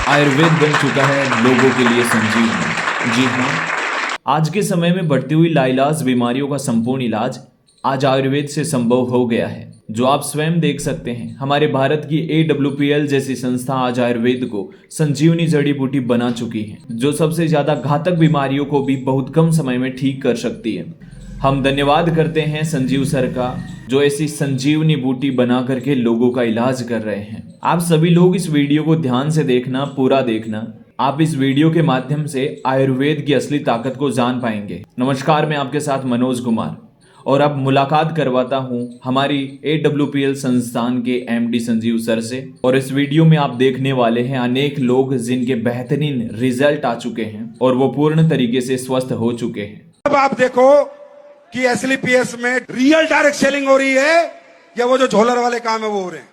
आयुर्वेद बन चुका है लोगों के लिए संजीवनी। जी हाँ, आज के समय में बढ़ती हुई लाइलाज बीमारियों का संपूर्ण इलाज आज आयुर्वेद से संभव हो गया है, जो आप स्वयं देख सकते हैं। हमारे भारत की AWPL जैसी संस्था आज आयुर्वेद को संजीवनी जड़ी बूटी बना चुकी है, जो सबसे ज्यादा घातक बीमारियों को भी बहुत कम समय में ठीक कर सकती है। हम धन्यवाद करते हैं संजीव सर का, जो ऐसी संजीवनी बूटी बना करके लोगों का इलाज कर रहे हैं। आप सभी लोग इस वीडियो को ध्यान से देखना, पूरा देखना। आप इस वीडियो के माध्यम से आयुर्वेद की असली ताकत को जान पाएंगे। नमस्कार, मैं आपके साथ मनोज कुमार, और अब मुलाकात करवाता हूं हमारी AWPL संस्थान के MD संजीव सर से। और इस वीडियो में आप देखने वाले हैं अनेक लोग जिनके बेहतरीन रिजल्ट आ चुके हैं और वो पूर्ण तरीके से स्वस्थ हो चुके हैं। अब आप देखो कि SLPS में रियल डायरेक्ट सेलिंग हो रही है या वो जो झोलर वाले काम है वो हो रहे हैं,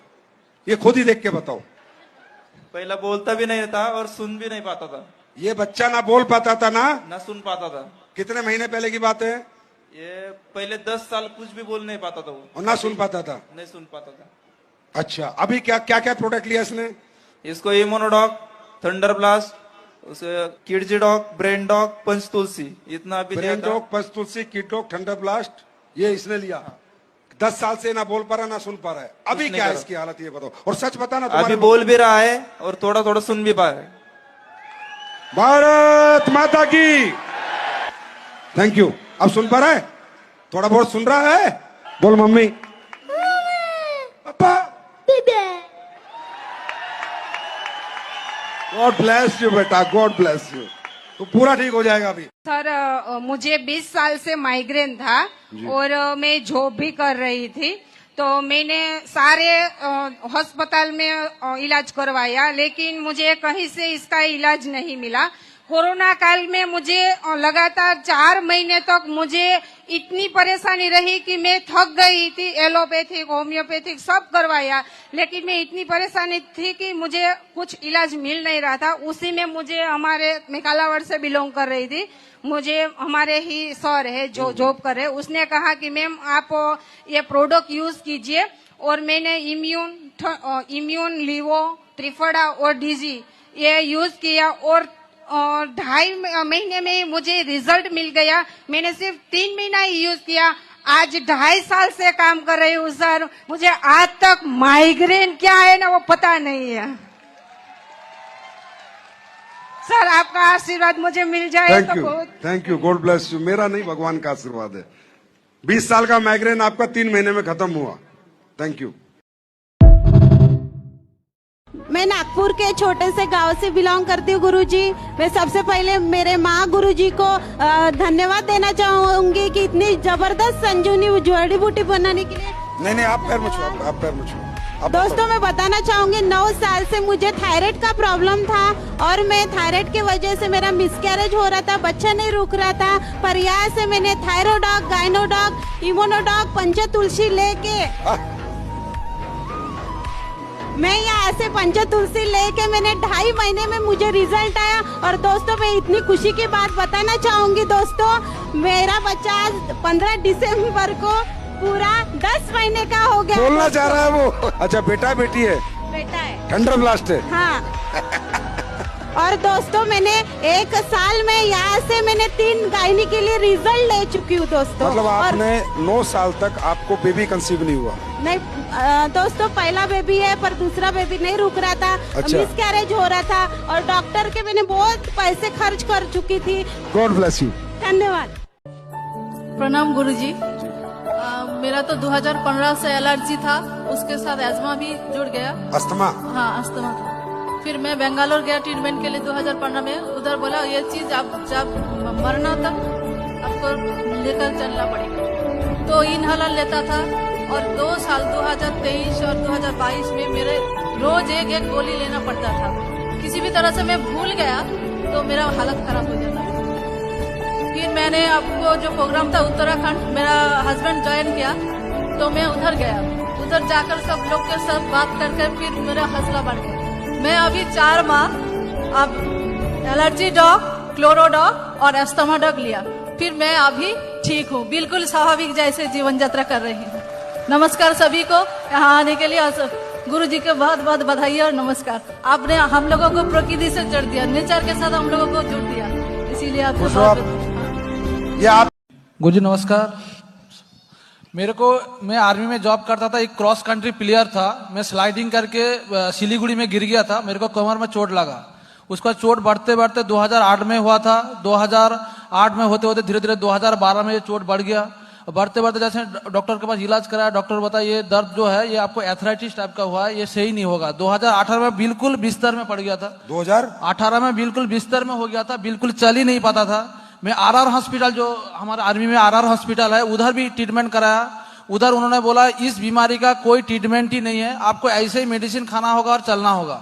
ये खुद ही देख के बताओ। पहला बोलता भी नहीं था और सुन भी नहीं पाता था। ये बच्चा ना बोल पाता था ना सुन पाता था। कितने महीने पहले की बात है? ये पहले 10 साल कुछ भी बोल नहीं पाता था वो, और ना सुन पाता था। नहीं सुन पाता था। अच्छा, अभी क्या क्या क्या प्रोडक्ट लिया इसने? इसको इम्यूनोडॉक, थंडर ब्लास्ट, उसे Kidzee doc, brain doc, punch tulsi, इतना अभी brain doc, punch tulsi, kid doc, thunder blast, ये इसने लिया। 10 साल से ना बोल पा रहा ना सुन पा रहा है। अभी क्या है इसकी हालत, ये बताओ। और सच बता ना, अभी बोल भी रहा है और थोड़ा थोड़ा सुन भी पा रहा है। भारत माता की थैंक यू। अब सुन पा रहा है, थोड़ा बहुत सुन रहा है। बोल मम्मी, पापा, गॉड ब्लेस यू बेटा, गॉड ब्लेस यू। तो पूरा ठीक हो जाएगा अभी। सर, मुझे 20 साल से माइग्रेन था और मैं जॉब भी कर रही थी, तो मैंने सारे अस्पताल में इलाज करवाया, लेकिन मुझे कहीं से इसका इलाज नहीं मिला। कोरोना काल में मुझे लगातार 4 महीने तक मुझे इतनी परेशानी रही कि मैं थक गई थी। एलोपैथिक, होम्योपैथिक सब करवाया, लेकिन मैं इतनी परेशानी थी कि मुझे कुछ इलाज मिल नहीं रहा था। उसी में मैं कालावड़ से बिलोंग कर रही थी। मुझे हमारे ही सर है जो जॉब कर रहे, उसने कहा कि मैम आप ये प्रोडक्ट यूज कीजिए, और मैंने इम्यून लिवो, त्रिफला और डीजी ये यूज किया, और 2.5 महीने में मुझे रिजल्ट मिल गया। मैंने सिर्फ 3 महीना ही यूज किया। आज 2.5 साल से काम कर रही हूँ सर। मुझे आज तक माइग्रेन क्या है ना वो पता नहीं है सर। आपका आशीर्वाद मुझे मिल जाए तो बहुत। Thank you, God bless you. मेरा नहीं, भगवान का आशीर्वाद है। 20 साल का माइग्रेन आपका 3 महीने में खत्म हुआ। Thank you. मैं नागपुर के छोटे से गांव से बिलोंग करती हूँ गुरुजी। मैं सबसे पहले मेरे माँ गुरुजी को धन्यवाद देना चाहूंगी कि इतनी जबरदस्त संजीवनी जड़ी बूटी बनाने के लिए। नहीं, आप पैर में छुओ, आप पैर में छुओ। दोस्तों, मैं बताना चाहूंगी 9 साल से मुझे थायराइड का प्रॉब्लम था, और मैं थायराइड की वजह से मेरा मिसकैरेज हो रहा था, बच्चा नहीं रुक रहा था। पर यहाँ से मैंने थायरोडॉग, गायनोडॉग, इम्यूनोडॉग, पंच तुलसी लेके पंच तुलसी लेके मैंने 2.5 महीने में मुझे रिजल्ट आया। और दोस्तों, मैं इतनी खुशी की बात बताना चाहूंगी दोस्तों, मेरा बच्चा आज 15 दिसंबर को पूरा 10 महीने का हो गया। बोलना चाह रहा है वो। अच्छा, बेटा बेटी है? बेटा है। थंडर ब्लास्ट है? हाँ। और दोस्तों, मैंने 1 साल में यहाँ से मैंने 3 गायनी के लिए रिजल्ट ले चुकी हूँ दोस्तों। मतलब आपने 9 साल तक आपको बेबी कंसीव नहीं हुआ? नहीं दोस्तों, पहला बेबी है पर दूसरा बेबी नहीं रुक रहा था। अच्छा। मिसकैरेज हो रहा था, और डॉक्टर के मैंने बहुत पैसे खर्च कर चुकी थी। God bless you. धन्यवाद। प्रणाम गुरुजी। मेरा तो 2015 से एलर्जी था, उसके साथ एस्मा भी जुड़ गया। अस्थमा? हाँ, अस्थमा था। फिर मैं बेंगलोर गया ट्रीटमेंट के लिए 2015 में। उधर बोला ये चीज आप जब मरना तक आपको लेकर चलना पड़ेगा, तो इनहेलर लेता था। और 2 साल 2023 और 2022 में मेरे रोज एक गोली लेना पड़ता था। किसी भी तरह से मैं भूल गया तो मेरा हालत खराब हो जाता। फिर मैंने आपको जो प्रोग्राम था उत्तराखंड, मेरा हस्बैंड ज्वाइन किया, तो मैं उधर गया। उधर जाकर सब लोग के साथ बात करके फिर मेरा हौसला बढ़ गया। मैं अभी 4 माह अब एलर्जी डॉग, क्लोरो डॉग और एस्थमा डॉग लिया, फिर मैं अभी ठीक हूँ, बिल्कुल स्वाभाविक जैसे जीवन यात्रा कर रही हूँ। नमस्कार सभी को यहाँ आने के लिए। गुरु जी के बहुत बहुत बधाई और नमस्कार। आपने हम लोगों को प्रकृति से जोड़ दिया, नेचर के साथ हम लोगों को जोड़ दिया, इसीलिए आपको ये आप गुरु जी नमस्कार। मैं आर्मी में जॉब करता था, एक क्रॉस कंट्री प्लेयर था। मैं स्लाइडिंग करके सिलीगुड़ी में गिर गया था, मेरे को कमर में चोट लगा। उसका चोट बढ़ते बढ़ते 2008 में हुआ था। 2008 में होते होते धीरे धीरे 2012 में ये चोट बढ़ गया। बढ़ते बढ़ते जैसे डॉक्टर के पास इलाज कराया, डॉक्टर बताया ये दर्द जो है ये आपको एथराइटिस टाइप का हुआ है, ये सही नहीं होगा। 2018 में बिल्कुल बिस्तर में पड़ गया था। 2018 में बिल्कुल बिस्तर में हो गया था, बिल्कुल चल ही नहीं पाता था। मैं आरआर हॉस्पिटल, जो हमारे आर्मी में आरआर हॉस्पिटल है, उधर भी ट्रीटमेंट कराया। उधर उन्होंने बोला इस बीमारी का कोई ट्रीटमेंट ही नहीं है, आपको ऐसे ही मेडिसिन खाना होगा और चलना होगा।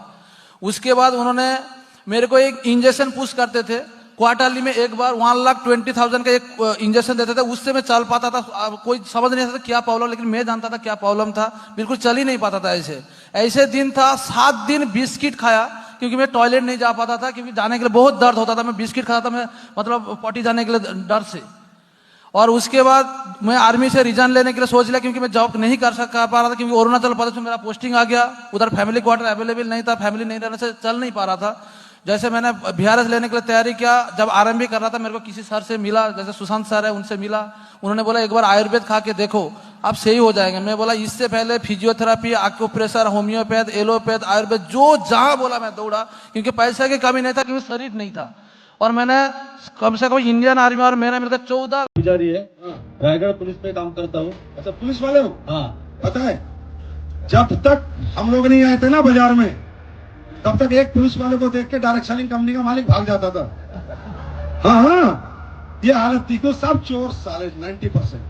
उसके बाद उन्होंने मेरे को एक इंजेक्शन पुश करते थे क्वार्टरली में एक बार, 1,20,000 का एक इंजेक्शन देते थे, उससे मैं चल पाता था। कोई समझ नहीं सकता क्या प्रॉब्लम, लेकिन मैं जानता था क्या प्रॉब्लम था, बिल्कुल चल ही नहीं पाता था। ऐसे दिन था 7 दिन बिस्किट खाया, क्योंकि मैं टॉयलेट नहीं जा पाता था, क्योंकि जाने के लिए बहुत दर्द होता था। मैं बिस्किट खाता था, मैं मतलब पॉटी जाने के लिए डर से। और उसके बाद मैं आर्मी से रिजाइन लेने के लिए सोच लिया, क्योंकि मैं जॉब नहीं कर पा रहा था, क्योंकि अरुणाचल प्रदेश में मेरा पोस्टिंग आ गया। उधर फैमिली क्वार्टर अवेलेबल नहीं था, फैमिली नहीं रहने से चल नहीं पा रहा था। जैसे मैंने VRS लेने के लिए तैयारी किया, जब आरएमबी कर रहा था मेरे को किसी सर से मिला, जैसे सुशांत सर है, उनसे मिला। उन्होंने बोला एक बार आयुर्वेद खा के देखो, आप सही हो जाएंगे। मैं बोला इससे पहले physiotherapy, acupressure, homeopath, allopath, Ayurveda, जो जहां बोला मैं दौड़ा, क्योंकि पैसे की कमी नहीं था, क्योंकि शरीर नहीं था। और मैंने कम से कम इंडियन आर्मी और मेरा मिलकर 14 पुजारी है, रायगढ़ पुलिस में काम करता हूँ। अच्छा, पुलिस वाले हो? हाँ। पता है जब तक हम लोग नहीं आए थे ना बाजार में, तब तक एक पुलिस वाले को देख के डायरेक्ट सेलिंग कंपनी का मालिक भाग जाता था। हाँ, ये हालत थी। तो सब चोर साले 90%,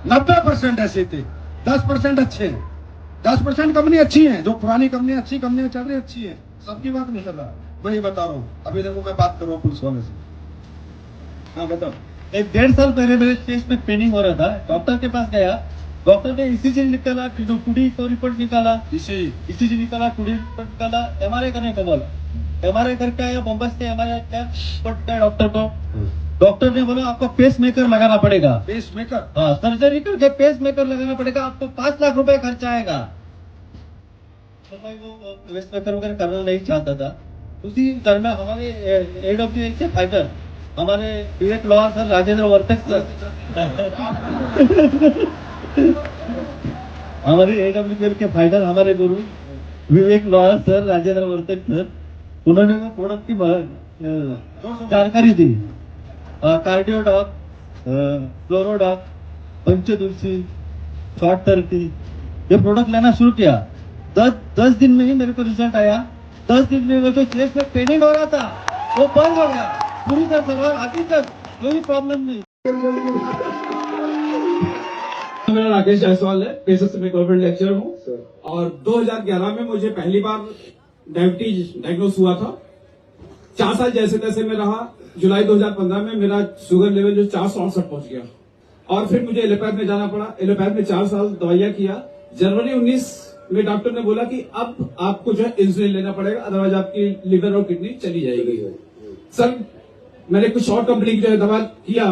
90% ऐसे थे, 10% अच्छे हैं। 10% कंपनी अच्छी है, जो पुरानी कंपनी अच्छी कंपनी चल रही अच्छी है, सबकी बात नहीं कर रहा, वही बता रहा हूँ। अभी देखो मैं बात कर रहा हूँ पुलिस वाले से। हाँ बताओ। 1.5 साल पहले मेरे चेस्ट में पेनिंग हो रहा था, डॉक्टर के पास गया, डॉक्टर ने ECG निकाला, टूडी को रिपोर्ट निकाला, ECG निकाला, टूडी रिपोर्ट निकाला, MRI करने को बोला। MRI करके आया बम्बई से, MRI रिपोर्ट का डॉक्टर को। डॉक्टर ने बोला आपको पेस मेकर लगाना पड़ेगा। Pacemaker? हाँ, सर्जरी करके पेस मेकर लगाना पड़ेगा, आपको 5 लाख रुपए खर्चा आएगा। तो भाई वो पेस मेकर वगैरह करना नहीं चाहता था। उसी दरम्यान हमारे AWA के फाइटर, हमारे विवेक लोहार सर, राजेंद्र वर्तक सर, हमारे AWA के फाइटर, हमारे गुरु विवेक लोहार सर, राजेंद्र वर्तक सर, उन्होंने प्रोडक्ट की जानकारी दी। कार्डियोडॉक, फ्लोरोडॉक, पंचतुलसी, शॉर्ट थेरेपी, ये प्रोडक्ट लेना शुरू किया। 10 दिन में ही मेरे को रिजल्ट आया। 10 दिन में मेरे को चेस्ट में पेनिंग हो रहा था, वो बंद हो गया पूरी तरह। अभी तक कोई प्रॉब्लम नहीं। मेरा राकेश जायसवाल है, पेशे से मैं गवर्नमेंट लेक्चरर हूँ। और 2011 में मुझे पहली बार डायबिटीज डायग्नोस हुआ था। 4 साल जैसे तैसे में रहा। जुलाई 2015 में मेरा शुगर लेवल जो 468 पहुंच गया, और फिर मुझे एलोपैथ में जाना पड़ा। एलोपैथ में 4 साल दवाइयां किया। जनवरी 19 में डॉक्टर ने बोला कि अब आपको जो है इंसुलिन लेना पड़ेगा, अदरवाइज आपकी लिवर और किडनी चली जाएगी। सर मैंने कुछ और कंपनी की जो है दवा किया,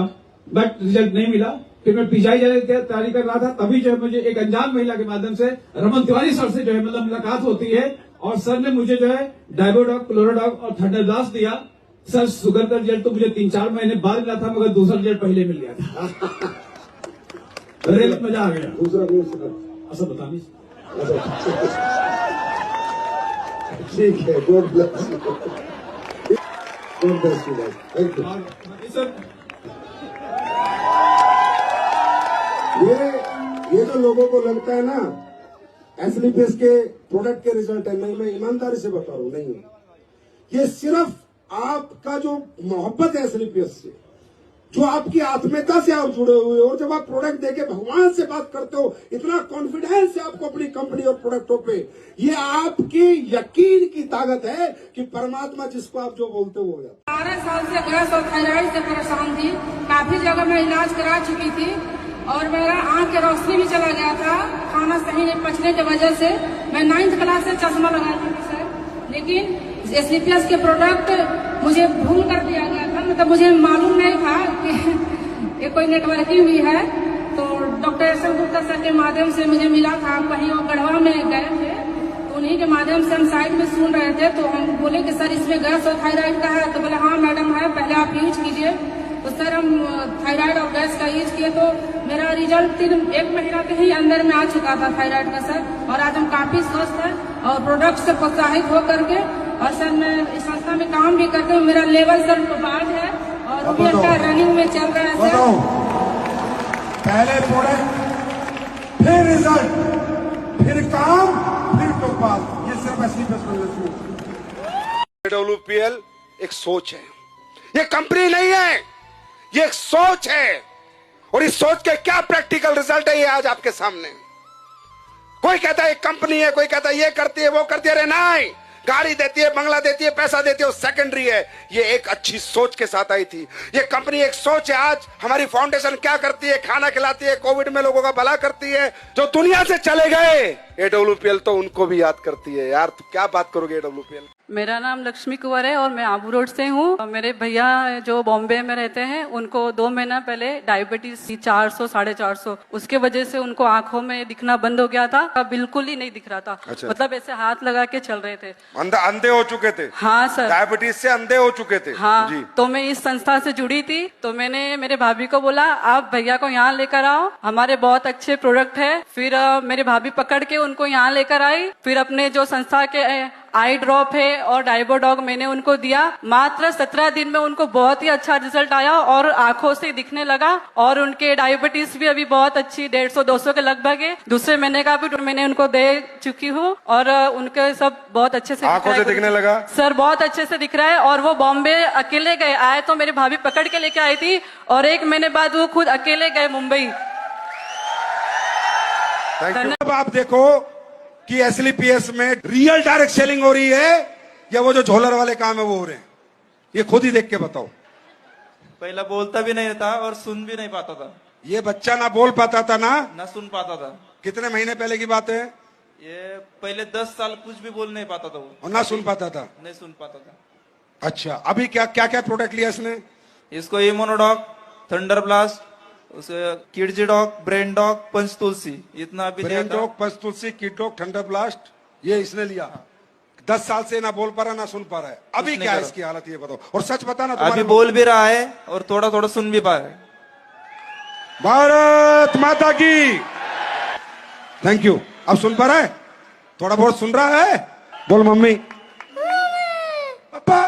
बट रिजल्ट नहीं मिला। फिर मैं PGI जाने की तैयारी कर रहा था, तभी जो है मुझे एक अनजान महिला के माध्यम से रमन तिवारी सर से जो है मतलब मुलाकात होती है, और सर ने मुझे जो है डायबोडॉक, क्लोरोडॉक और थंडरब्लास्ट दिया। सर शुगर का रिजल्ट तो मुझे 3-4 महीने बाद मिला था, मगर दूसरा रिजल्ट पहले मिल गया था। मजा आ गया। दूसरा ऐसा बता नहीं। ठीक है, God bless you. God bless you भाई, थैंक यू। सर ये जो लोगों को लगता है ना एस्लीपियस के प्रोडक्ट के रिजल्ट है, नहीं, मैं ईमानदारी से बता रहा हूं, नहीं है। ये सिर्फ आपका जो मोहब्बत है एस्लीपियस से, जो आपकी आत्मीयता से आप जुड़े हुए हो, और जब आप प्रोडक्ट देके भगवान से बात करते हो, इतना कॉन्फिडेंस है आपको अपनी कंपनी और प्रोडक्टों पे, ये आपकी यकीन की ताकत है कि परमात्मा जिसको आप जो बोलते हो जाता। 12 साल से गैस और थायराइड से परेशान थी। काफी जगह मैं इलाज करा चुकी थी, और मेरा आंख की रोशनी भी चला गया था, खाना सही नहीं पचने की वजह से। मैं 9th क्लास से चश्मा लगा चुकी सर, लेकिन एस्लीपियस के प्रोडक्ट मुझे भूल कर दिया गया था। मतलब मुझे मालूम नहीं था कि ये कोई नेटवर्किंग भी है। तो doctor S M Gupta sir के माध्यम से मुझे मिला था, कहीं वो गढ़वा में गए थे, उन्हीं के माध्यम से हम साइड में सुन रहे थे, तो हम बोले कि सर इसमें गैस और थायराइड का है, तो बोले हाँ मैडम है, पहले आप यूज कीजिए। तो सर हम थायराइड और गैस का यूज किए तो मेरा रिजल्ट 1 महीना के ही अंदर में आ चुका था थायराइड का सर, और आज हम काफी स्वस्थ हैं और प्रोडक्ट से प्रोत्साहित होकर के, और सर मैं इस संस्था में काम भी करते हूँ, मेरा लेवल सर 5 है और अभी अच्छा रनिंग में चल रहा है सर। पहले प्रोडक्ट, फिर रिजल्ट, फिर काम, फिर टोपाल, ये सिर्फ असली AWPL एक सोच है, ये कंपनी नहीं है, ये एक सोच है। और इस सोच के क्या प्रैक्टिकल रिजल्ट है ये आज आपके सामने। कोई कहता है कंपनी है, कोई कहता है ये करती है वो करती है, अरे नहीं, गाड़ी देती है, बंगला देती है, पैसा देती है, वो सेकेंडरी है। ये एक अच्छी सोच के साथ आई थी ये कंपनी, एक सोच है। आज हमारी फाउंडेशन क्या करती है, खाना खिलाती है, कोविड में लोगों का भला करती है। जो दुनिया से चले गए AWPL तो उनको भी याद करती है। यार तो क्या बात करोगे AWPL। मेरा नाम लक्ष्मी कुंवर है और मैं आबू रोड से हूँ। मेरे भैया जो बॉम्बे में रहते हैं, उनको 2 महीना पहले डायबिटीज 400 450, उसके वजह से उनको आंखों में दिखना बंद हो गया था, बिल्कुल ही नहीं दिख रहा था। अच्छा। मतलब ऐसे हाथ लगा के चल रहे थे, अंधे हो चुके थे। हाँ सर, डायबिटीज से अंधे हो चुके थे। हाँ जी। तो मैं इस संस्था से जुड़ी थी, तो मैंने मेरे भाभी को बोला आप भैया को यहाँ लेकर आओ, हमारे बहुत अच्छे प्रोडक्ट है। फिर मेरे भाभी पकड़ के उनको यहाँ लेकर आई। फिर अपने जो संस्था के आई ड्रॉप है और डाइबोडॉग मैंने उनको दिया। मात्र 17 दिन में उनको बहुत ही अच्छा रिजल्ट आया और आंखों से दिखने लगा, और उनके डायबिटीज भी अभी बहुत अच्छी 150-200 के लगभग है। दूसरे महीने का भी मैंने उनको दे चुकी हूँ और उनके सब बहुत अच्छे से आंखों से दिखने लगा सर, बहुत अच्छे से दिख रहा है। और वो बॉम्बे अकेले गए, आए तो मेरी भाभी पकड़ के लेके आई थी, और 1 महीने बाद वो खुद अकेले गए मुंबई। अब आप देखो कि SLPS में रियल डायरेक्ट सेलिंग हो रही है या वो जो झोलर वाले काम है वो हो रहे हैं, ये खुद ही देख के बताओ। पहला बोलता भी नहीं था और सुन भी नहीं पाता था। ये बच्चा ना बोल पाता था ना सुन पाता था। कितने महीने पहले की बात है? ये पहले 10 साल कुछ भी बोल नहीं पाता था वो, और ना सुन पाता था। नहीं सुन पाता था। अच्छा, अभी क्या क्या क्या प्रोडक्ट लिया इसने? इसको immunodoc, thunder blast, kidz doc, brain doc, punch tulsi, इतना अभी लिया ब्रेन था। Doc, punch tulsi, kid doc, thunder blast, ये इसने लिया। 10 साल से ना बोल पा रहा ना सुन पा रहा है। अभी क्या है इसकी हालत ये बताओ, और सच बता ना। अभी बोल भी रहा है और थोड़ा थोड़ा सुन भी पा रहा है। भारत माता की। Thank you. अब सुन पा रहा है, थोड़ा बहुत सुन रहा है। बोल मम्मी, पापा,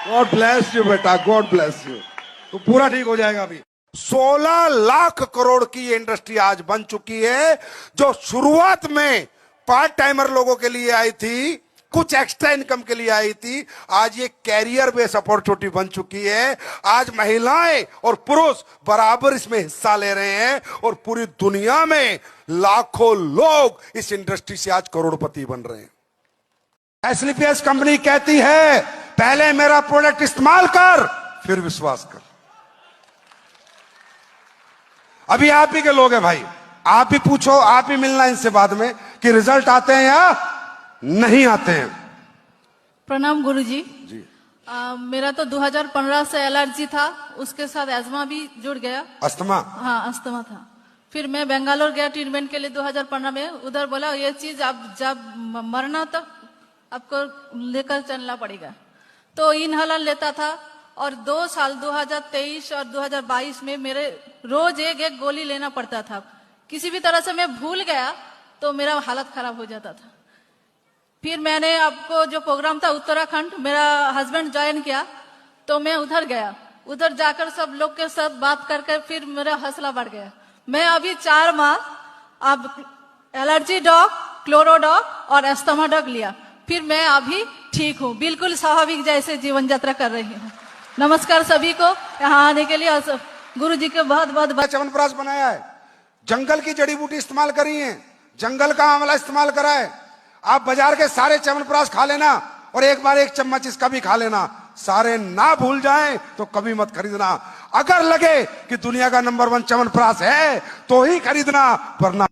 गॉड ब्लेस यू बेटा, गॉड ब्लेस यू। तो पूरा ठीक हो जाएगा अभी। 16 लाख करोड़ की ये इंडस्ट्री आज बन चुकी है, जो शुरुआत में पार्ट टाइमर लोगों के लिए आई थी, कुछ एक्स्ट्रा इनकम के लिए आई थी, आज ये कैरियर बेस अपॉर्चुनिटी बन चुकी है। आज महिलाएं और पुरुष बराबर इसमें हिस्सा ले रहे हैं, और पूरी दुनिया में लाखों लोग इस इंडस्ट्री से आज करोड़पति बन रहे हैं। SLPS कंपनी कहती है पहले मेरा प्रोडक्ट इस्तेमाल कर, फिर विश्वास कर। अभी आप ही के लोग हैं भाई, आप ही पूछो, आप ही मिलना इनसे बाद में कि रिजल्ट आते हैं या नहीं आते हैं। प्रणाम गुरुजी। जी। मेरा तो 2015 से एलर्जी था, उसके साथ एस्मा भी जुड़ गया। अस्थमा? हाँ, अस्थमा था। फिर मैं बेंगलोर गया ट्रीटमेंट के लिए 2015 में। उधर बोला ये चीज आप जब मरना तक आपको लेकर चलना पड़ेगा। तो इनहेलर लेता था, और 2 साल 2023 और 2022 में मेरे रोज एक गोली लेना पड़ता था। किसी भी तरह से मैं भूल गया तो मेरा हालत खराब हो जाता था। फिर मैंने आपको जो प्रोग्राम था उत्तराखंड, मेरा हस्बैंड ज्वाइन किया, तो मैं उधर गया। उधर जाकर सब लोग के साथ बात करके फिर मेरा हौसला बढ़ गया। मैं अभी 4 माह अब एलर्जी डॉग, क्लोरो डॉग और एस्थमा डॉग लिया, फिर मैं अभी ठीक हूँ, बिल्कुल स्वाभाविक जैसे जीवन यात्रा कर रही हूँ। नमस्कार सभी को यहाँ आने के लिए, और गुरु जी के बहुत बहुत च्यवनप्राश बनाया है, जंगल की जड़ी बूटी इस्तेमाल करी है, जंगल का आंवला इस्तेमाल करा है। आप बाजार के सारे च्यवनप्राश खा लेना, और एक बार 1 चम्मच इसका भी खा लेना। सारे ना भूल जाएं तो कभी मत खरीदना। अगर लगे कि दुनिया का नंबर 1 च्यवनप्राश है तो ही खरीदना, वरना